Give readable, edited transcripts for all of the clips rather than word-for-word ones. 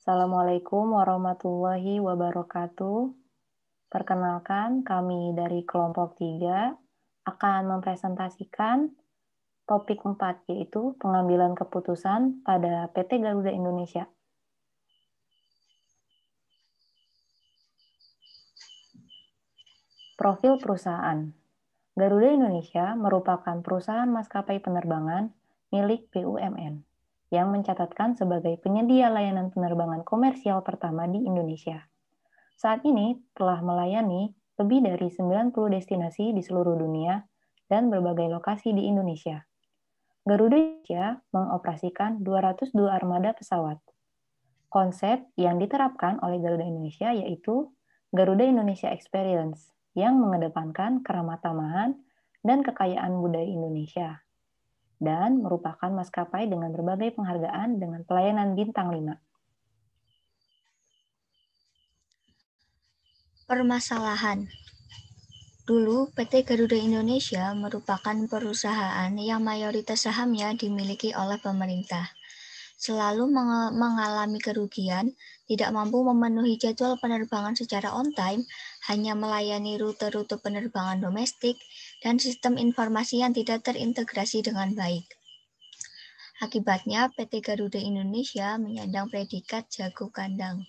Assalamualaikum warahmatullahi wabarakatuh. Perkenalkan, kami dari kelompok 3 akan mempresentasikan topik 4, yaitu pengambilan keputusan pada PT Garuda Indonesia. Profil perusahaan. Garuda Indonesia merupakan perusahaan maskapai penerbangan milik BUMN yang mencatatkan sebagai penyedia layanan penerbangan komersial pertama di Indonesia. Saat ini telah melayani lebih dari 90 destinasi di seluruh dunia dan berbagai lokasi di Indonesia. Garuda Indonesia mengoperasikan 202 armada pesawat. Konsep yang diterapkan oleh Garuda Indonesia yaitu Garuda Indonesia Experience yang mengedepankan keramah tamahan dan kekayaan budaya Indonesia dan merupakan maskapai dengan berbagai penghargaan dengan pelayanan bintang 5. Permasalahan. Dulu, PT Garuda Indonesia merupakan perusahaan yang mayoritas sahamnya dimiliki oleh pemerintah. Selalu mengalami kerugian, tidak mampu memenuhi jadwal penerbangan secara on time, hanya melayani rute-rute penerbangan domestik, dan sistem informasi yang tidak terintegrasi dengan baik. Akibatnya, PT Garuda Indonesia menyandang predikat jago kandang.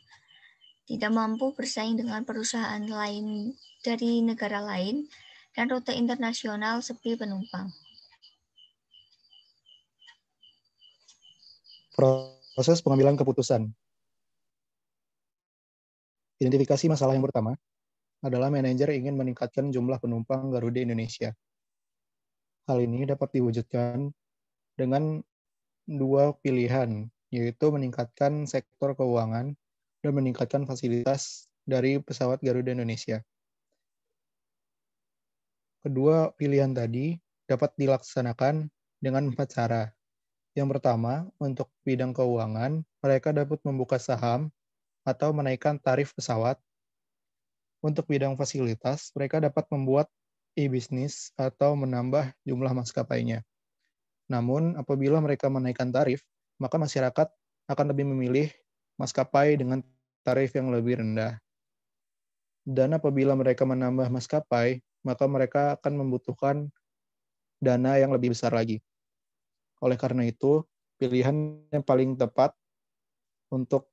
Tidak mampu bersaing dengan perusahaan lain dari negara lain, dan rute internasional sepi penumpang. Proses pengambilan keputusan. Identifikasi masalah yang pertama adalah manajer ingin meningkatkan jumlah penumpang Garuda Indonesia. Hal ini dapat diwujudkan dengan dua pilihan, yaitu meningkatkan sektor keuangan dan meningkatkan fasilitas dari pesawat Garuda Indonesia. Kedua pilihan tadi dapat dilaksanakan dengan 4 cara. Yang pertama, untuk bidang keuangan, mereka dapat membuka saham atau menaikkan tarif pesawat. Untuk bidang fasilitas, mereka dapat membuat e-bisnis atau menambah jumlah maskapainya. Namun, apabila mereka menaikkan tarif, maka masyarakat akan lebih memilih maskapai dengan tarif yang lebih rendah. Dan apabila mereka menambah maskapai, maka mereka akan membutuhkan dana yang lebih besar lagi. Oleh karena itu, pilihan yang paling tepat untuk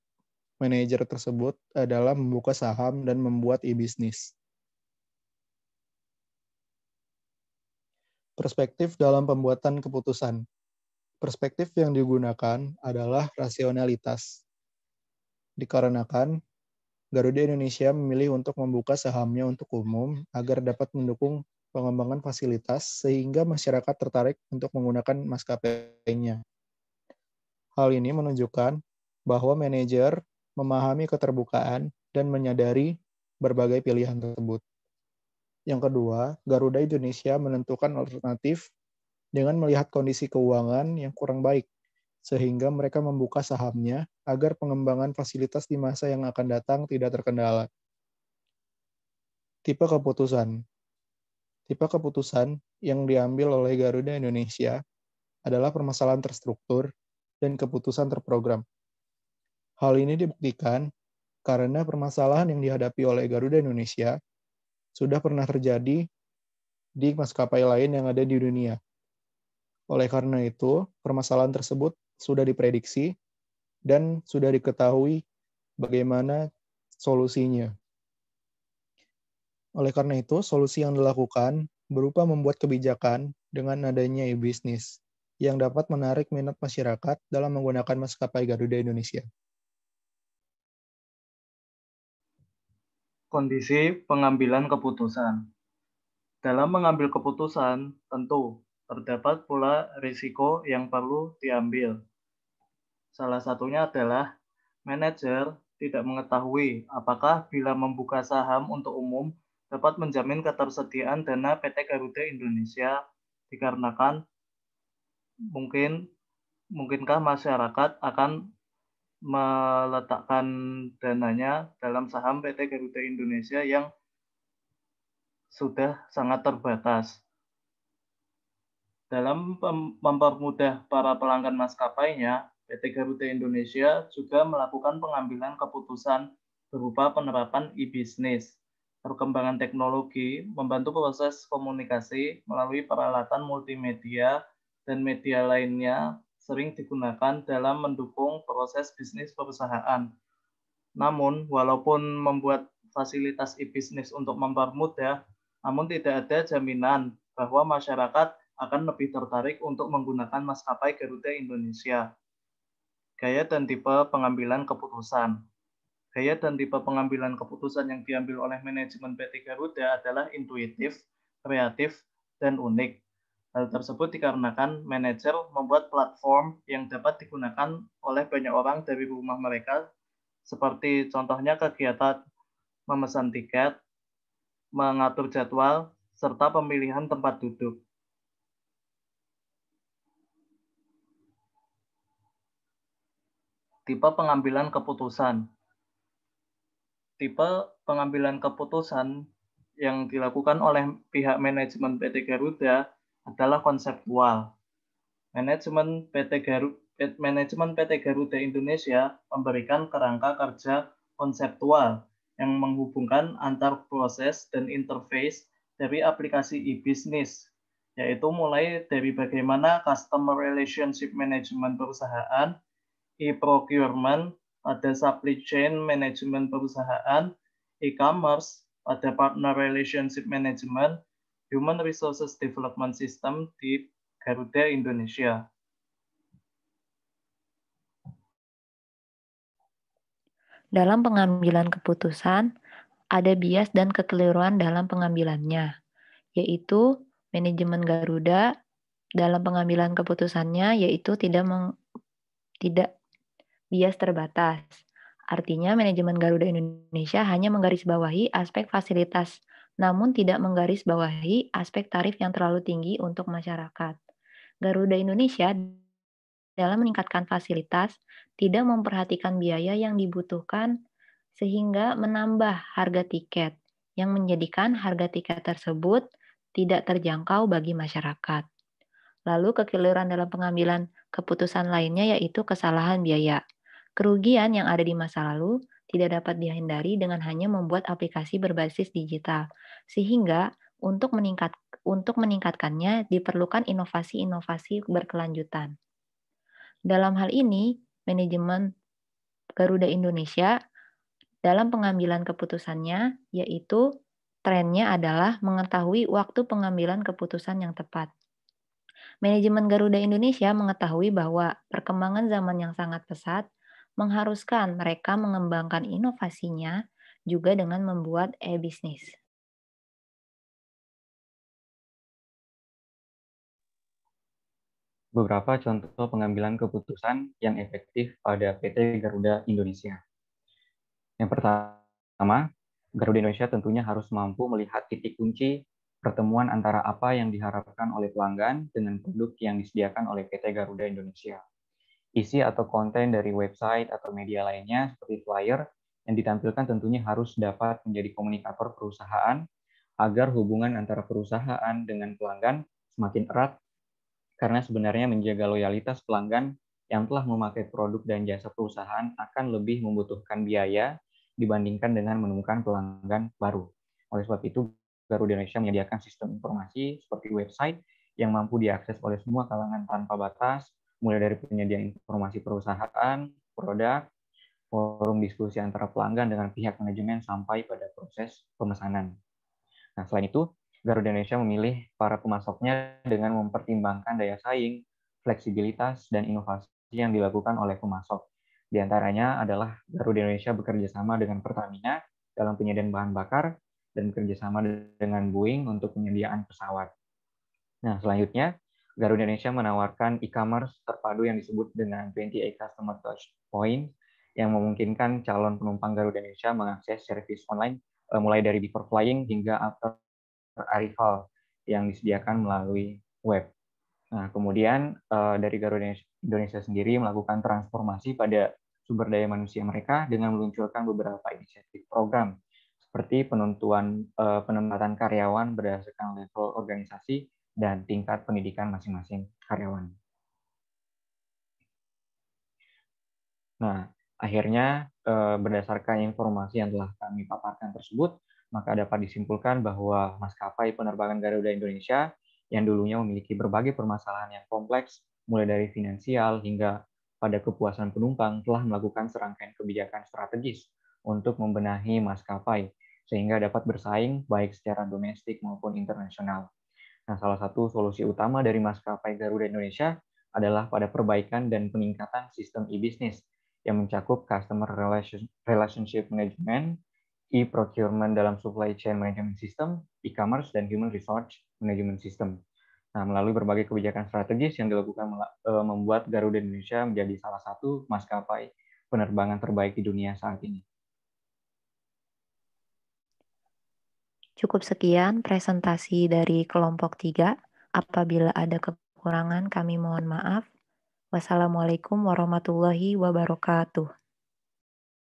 manajer tersebut adalah membuka saham dan membuat e-bisnis. Perspektif dalam pembuatan keputusan. Perspektif yang digunakan adalah rasionalitas. Dikarenakan Garuda Indonesia memilih untuk membuka sahamnya untuk umum agar dapat mendukung pengembangan fasilitas sehingga masyarakat tertarik untuk menggunakan maskapainya. Hal ini menunjukkan bahwa manajer memahami keterbukaan dan menyadari berbagai pilihan tersebut. Yang kedua, Garuda Indonesia menentukan alternatif dengan melihat kondisi keuangan yang kurang baik, sehingga mereka membuka sahamnya agar pengembangan fasilitas di masa yang akan datang tidak terkendala. Tipe keputusan. Tipe keputusan yang diambil oleh Garuda Indonesia adalah permasalahan terstruktur dan keputusan terprogram. Hal ini dibuktikan karena permasalahan yang dihadapi oleh Garuda Indonesia sudah pernah terjadi di maskapai lain yang ada di dunia. Oleh karena itu, permasalahan tersebut sudah diprediksi dan sudah diketahui bagaimana solusinya. Oleh karena itu, solusi yang dilakukan berupa membuat kebijakan dengan adanya e-bisnis yang dapat menarik minat masyarakat dalam menggunakan maskapai Garuda Indonesia. Kondisi pengambilan keputusan. Dalam mengambil keputusan, tentu terdapat pula risiko yang perlu diambil. Salah satunya adalah manajer tidak mengetahui apakah bila membuka saham untuk umum dapat menjamin ketersediaan dana PT Garuda Indonesia dikarenakan mungkinkah masyarakat akan meletakkan dananya dalam saham PT Garuda Indonesia yang sudah sangat terbatas. Dalam mempermudah para pelanggan maskapainya, PT Garuda Indonesia juga melakukan pengambilan keputusan berupa penerapan e-bisnis. Perkembangan teknologi membantu proses komunikasi melalui peralatan multimedia dan media lainnya sering digunakan dalam mendukung proses bisnis perusahaan. Namun, walaupun membuat fasilitas e-bisnis untuk mempermudah, namun tidak ada jaminan bahwa masyarakat akan lebih tertarik untuk menggunakan maskapai Garuda Indonesia. Gaya dan tipe pengambilan keputusan. Gaya dan tipe pengambilan keputusan yang diambil oleh manajemen PT Garuda adalah intuitif, kreatif, dan unik. Hal tersebut dikarenakan manajer membuat platform yang dapat digunakan oleh banyak orang dari rumah mereka, seperti contohnya kegiatan memesan tiket, mengatur jadwal, serta pemilihan tempat duduk. Tipe pengambilan keputusan. Tipe pengambilan keputusan yang dilakukan oleh pihak manajemen PT Garuda adalah konseptual. Manajemen PT Garuda Indonesia memberikan kerangka kerja konseptual yang menghubungkan antar proses dan interface dari aplikasi e-bisnis, yaitu mulai dari bagaimana customer relationship management perusahaan, e-procurement pada supply chain management perusahaan, e-commerce pada partner relationship management, human resources development system di Garuda Indonesia. Dalam pengambilan keputusan, ada bias dan kekeliruan dalam pengambilannya, yaitu manajemen Garuda dalam pengambilan keputusannya yaitu tidak bias terbatas. Artinya manajemen Garuda Indonesia hanya menggarisbawahi aspek fasilitas, namun tidak menggarisbawahi aspek tarif yang terlalu tinggi untuk masyarakat. Garuda Indonesia dalam meningkatkan fasilitas tidak memperhatikan biaya yang dibutuhkan sehingga menambah harga tiket yang menjadikan harga tiket tersebut tidak terjangkau bagi masyarakat. Lalu kekeliruan dalam pengambilan keputusan lainnya yaitu kesalahan biaya. Kerugian yang ada di masa lalu tidak dapat dihindari dengan hanya membuat aplikasi berbasis digital, sehingga untuk meningkatkannya diperlukan inovasi-inovasi berkelanjutan. Dalam hal ini, manajemen Garuda Indonesia dalam pengambilan keputusannya, yaitu trennya adalah mengetahui waktu pengambilan keputusan yang tepat. Manajemen Garuda Indonesia mengetahui bahwa perkembangan zaman yang sangat pesat mengharuskan mereka mengembangkan inovasinya juga dengan membuat e-bisnis. Beberapa contoh pengambilan keputusan yang efektif pada PT Garuda Indonesia. Yang pertama, Garuda Indonesia tentunya harus mampu melihat titik kunci pertemuan antara apa yang diharapkan oleh pelanggan dengan produk yang disediakan oleh PT Garuda Indonesia. Isi atau konten dari website atau media lainnya seperti flyer yang ditampilkan tentunya harus dapat menjadi komunikator perusahaan agar hubungan antara perusahaan dengan pelanggan semakin erat, karena sebenarnya menjaga loyalitas pelanggan yang telah memakai produk dan jasa perusahaan akan lebih membutuhkan biaya dibandingkan dengan menemukan pelanggan baru. Oleh sebab itu, Garuda Indonesia menyediakan sistem informasi seperti website yang mampu diakses oleh semua kalangan tanpa batas, mulai dari penyedia informasi perusahaan, produk, forum diskusi antara pelanggan dengan pihak manajemen sampai pada proses pemesanan. Nah, selain itu, Garuda Indonesia memilih para pemasoknya dengan mempertimbangkan daya saing, fleksibilitas, dan inovasi yang dilakukan oleh pemasok. Di antaranya adalah Garuda Indonesia bekerja sama dengan Pertamina dalam penyediaan bahan bakar dan bekerja sama dengan Boeing untuk penyediaan pesawat. Nah, selanjutnya, Garuda Indonesia menawarkan e-commerce terpadu yang disebut dengan 28 Customer Touch Point yang memungkinkan calon penumpang Garuda Indonesia mengakses servis online mulai dari before flying hingga after arrival yang disediakan melalui web. Nah, kemudian dari Garuda Indonesia sendiri melakukan transformasi pada sumber daya manusia mereka dengan meluncurkan beberapa inisiatif program seperti penempatan karyawan berdasarkan level organisasi dan tingkat pendidikan masing-masing karyawan. Nah, akhirnya berdasarkan informasi yang telah kami paparkan tersebut, maka dapat disimpulkan bahwa maskapai penerbangan Garuda Indonesia yang dulunya memiliki berbagai permasalahan yang kompleks, mulai dari finansial hingga pada kepuasan penumpang, telah melakukan serangkaian kebijakan strategis untuk membenahi maskapai, sehingga dapat bersaing baik secara domestik maupun internasional. Nah, salah satu solusi utama dari maskapai Garuda Indonesia adalah pada perbaikan dan peningkatan sistem e-business yang mencakup customer relationship management, e-procurement dalam supply chain management system, e-commerce, dan human resource management system. Nah, melalui berbagai kebijakan strategis yang dilakukan membuat Garuda Indonesia menjadi salah satu maskapai penerbangan terbaik di dunia saat ini. Cukup sekian presentasi dari kelompok 3. Apabila ada kekurangan, kami mohon maaf. Wassalamualaikum warahmatullahi wabarakatuh.